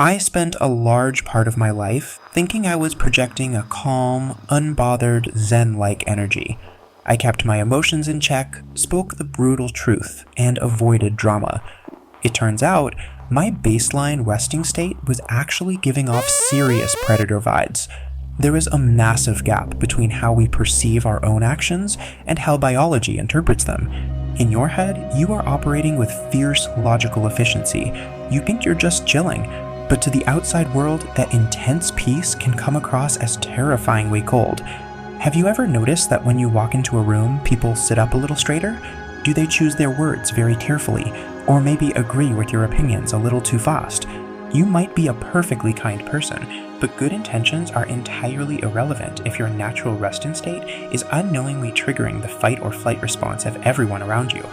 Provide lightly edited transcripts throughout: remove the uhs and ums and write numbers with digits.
I spent a large part of my life thinking I was projecting a calm, unbothered, Zen-like energy. I kept my emotions in check, spoke the brutal truth, and avoided drama. It turns out, my baseline resting state was actually giving off serious predator vibes. There is a massive gap between how we perceive our own actions and how biology interprets them. In your head, you are operating with fierce logical efficiency. You think you're just chilling, but to the outside world, that intense peace can come across as terrifyingly cold. Have you ever noticed that when you walk into a room, people sit up a little straighter? Do they choose their words very carefully, or maybe agree with your opinions a little too fast? You might be a perfectly kind person, but good intentions are entirely irrelevant if your natural resting state is unknowingly triggering the fight or flight response of everyone around you.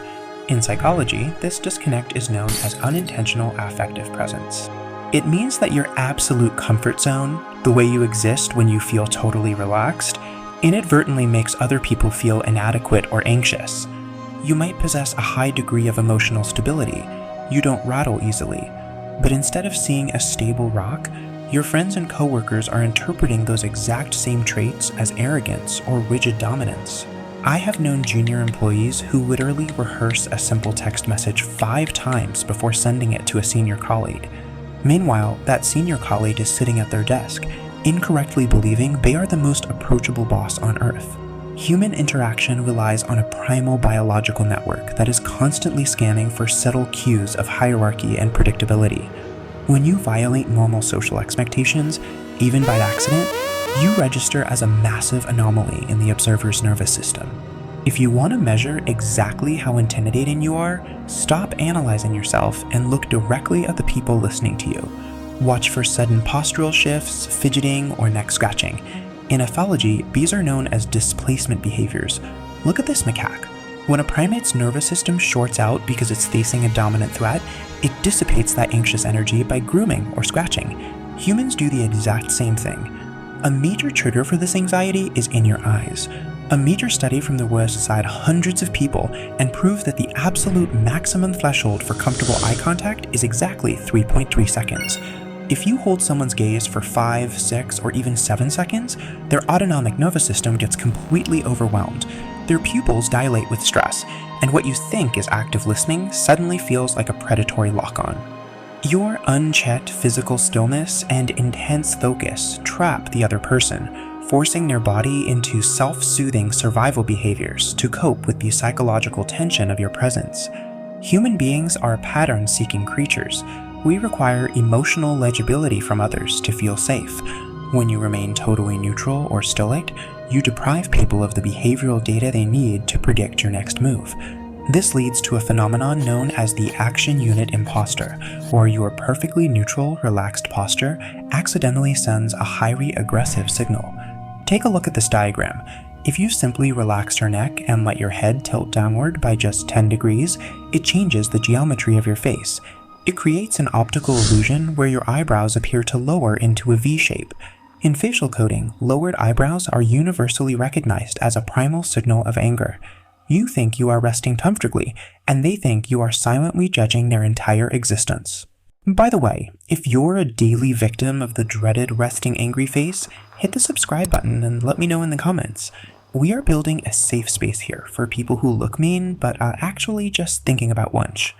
In psychology, this disconnect is known as unintentional affective presence. It means that your absolute comfort zone, the way you exist when you feel totally relaxed, inadvertently makes other people feel inadequate or anxious. You might possess a high degree of emotional stability. You don't rattle easily. But instead of seeing a stable rock, your friends and coworkers are interpreting those exact same traits as arrogance or rigid dominance. I have known junior employees who literally rehearse a simple text message 5 times before sending it to a senior colleague. Meanwhile, that senior colleague is sitting at their desk, incorrectly believing they are the most approachable boss on earth. Human interaction relies on a primal biological network that is constantly scanning for subtle cues of hierarchy and predictability. When you violate normal social expectations, even by accident, you register as a massive anomaly in the observer's nervous system. If you want to measure exactly how intimidating you are, stop analyzing yourself and look directly at the people listening to you. Watch for sudden postural shifts, fidgeting, or neck scratching. In ethology, these are known as displacement behaviors. Look at this macaque. When a primate's nervous system shorts out because it's facing a dominant threat, it dissipates that anxious energy by grooming or scratching. Humans do the exact same thing. A major trigger for this anxiety is in your eyes. A major study from the Royal Society hundreds of people and proved that the absolute maximum threshold for comfortable eye contact is exactly 3.3 seconds. If you hold someone's gaze for 5, 6, or even 7 seconds, their autonomic nervous system gets completely overwhelmed. Their pupils dilate with stress, and what you think is active listening suddenly feels like a predatory lock-on. Your unchecked physical stillness and intense focus trap the other person, forcing their body into self-soothing survival behaviors to cope with the psychological tension of your presence. Human beings are pattern-seeking creatures. We require emotional legibility from others to feel safe. When you remain totally neutral or stoic, you deprive people of the behavioral data they need to predict your next move. This leads to a phenomenon known as the action unit imposter, where your perfectly neutral, relaxed posture accidentally sends a highly aggressive signal. Take a look at this diagram. If you simply relax your neck and let your head tilt downward by just 10 degrees, it changes the geometry of your face. It creates an optical illusion where your eyebrows appear to lower into a V shape. In facial coding, lowered eyebrows are universally recognized as a primal signal of anger. You think you are resting comfortably, and they think you are silently judging their entire existence. By the way, if you're a daily victim of the dreaded resting angry face, hit the subscribe button and let me know in the comments. We are building a safe space here for people who look mean but are actually just thinking about lunch.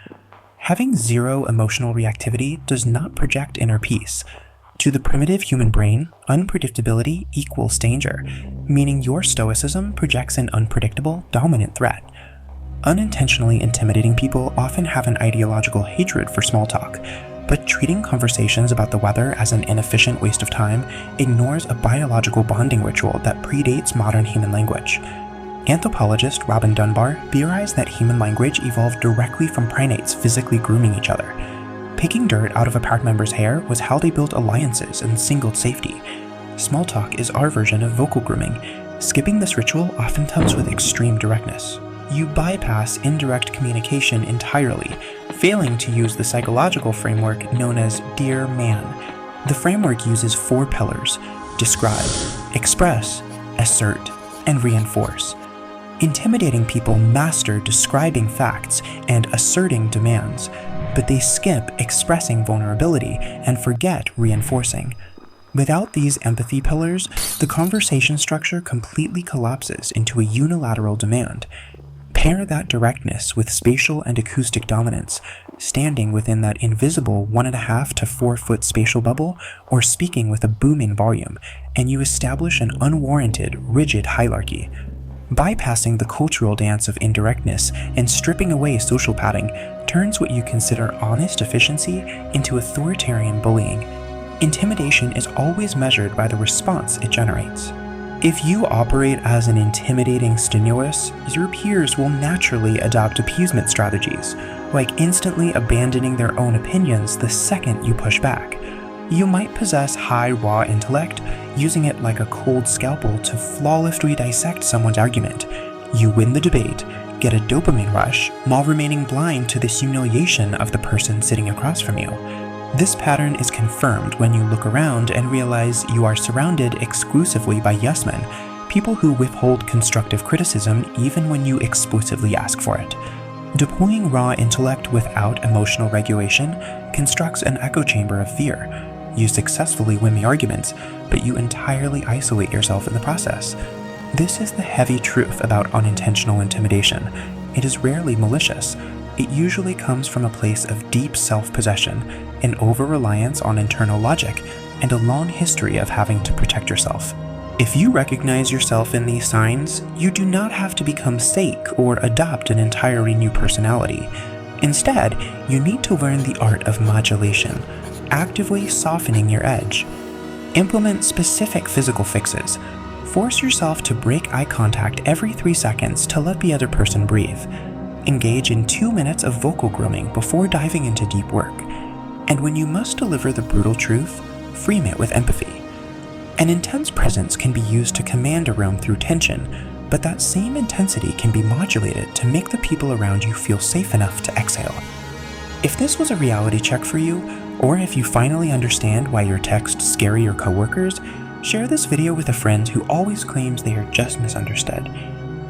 Having zero emotional reactivity does not project inner peace. To the primitive human brain, unpredictability equals danger, meaning your stoicism projects an unpredictable, dominant threat. Unintentionally intimidating people often have an ideological hatred for small talk, but treating conversations about the weather as an inefficient waste of time ignores a biological bonding ritual that predates modern human language. Anthropologist Robin Dunbar theorized that human language evolved directly from primates physically grooming each other. Picking dirt out of a pack member's hair was how they built alliances and signaled safety. Small talk is our version of vocal grooming. Skipping this ritual often comes with extreme directness. You bypass indirect communication entirely, failing to use the psychological framework known as Dear Man. The framework uses 4 pillars: describe, express, assert, and reinforce. Intimidating people master describing facts and asserting demands, but they skip expressing vulnerability and forget reinforcing. Without these empathy pillars, the conversation structure completely collapses into a unilateral demand. Pair that directness with spatial and acoustic dominance, standing within that invisible 1.5 to 4 foot spatial bubble, or speaking with a booming volume, and you establish an unwarranted, rigid hierarchy. Bypassing the cultural dance of indirectness and stripping away social padding turns what you consider honest efficiency into authoritarian bullying. Intimidation is always measured by the response it generates. If you operate as an intimidating stimulus, your peers will naturally adopt appeasement strategies, like instantly abandoning their own opinions the second you push back. You might possess high raw intellect, using it like a cold scalpel to flawlessly dissect someone's argument. You win the debate, get a dopamine rush, while remaining blind to the humiliation of the person sitting across from you. This pattern is confirmed when you look around and realize you are surrounded exclusively by yes men, people who withhold constructive criticism even when you explicitly ask for it. Deploying raw intellect without emotional regulation constructs an echo chamber of fear. You successfully win the arguments, but you entirely isolate yourself in the process. This is the heavy truth about unintentional intimidation. It is rarely malicious. It usually comes from a place of deep self-possession, an over-reliance on internal logic, and a long history of having to protect yourself. If you recognize yourself in these signs, you do not have to become fake or adopt an entirely new personality. Instead, you need to learn the art of modulation, actively softening your edge. Implement specific physical fixes. Force yourself to break eye contact every 3 seconds to let the other person breathe. Engage in 2 minutes of vocal grooming before diving into deep work. And when you must deliver the brutal truth, frame it with empathy. An intense presence can be used to command a room through tension, but that same intensity can be modulated to make the people around you feel safe enough to exhale. If this was a reality check for you, or if you finally understand why your texts scare your coworkers, share this video with a friend who always claims they are just misunderstood.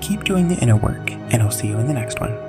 Keep doing the inner work, and I'll see you in the next one.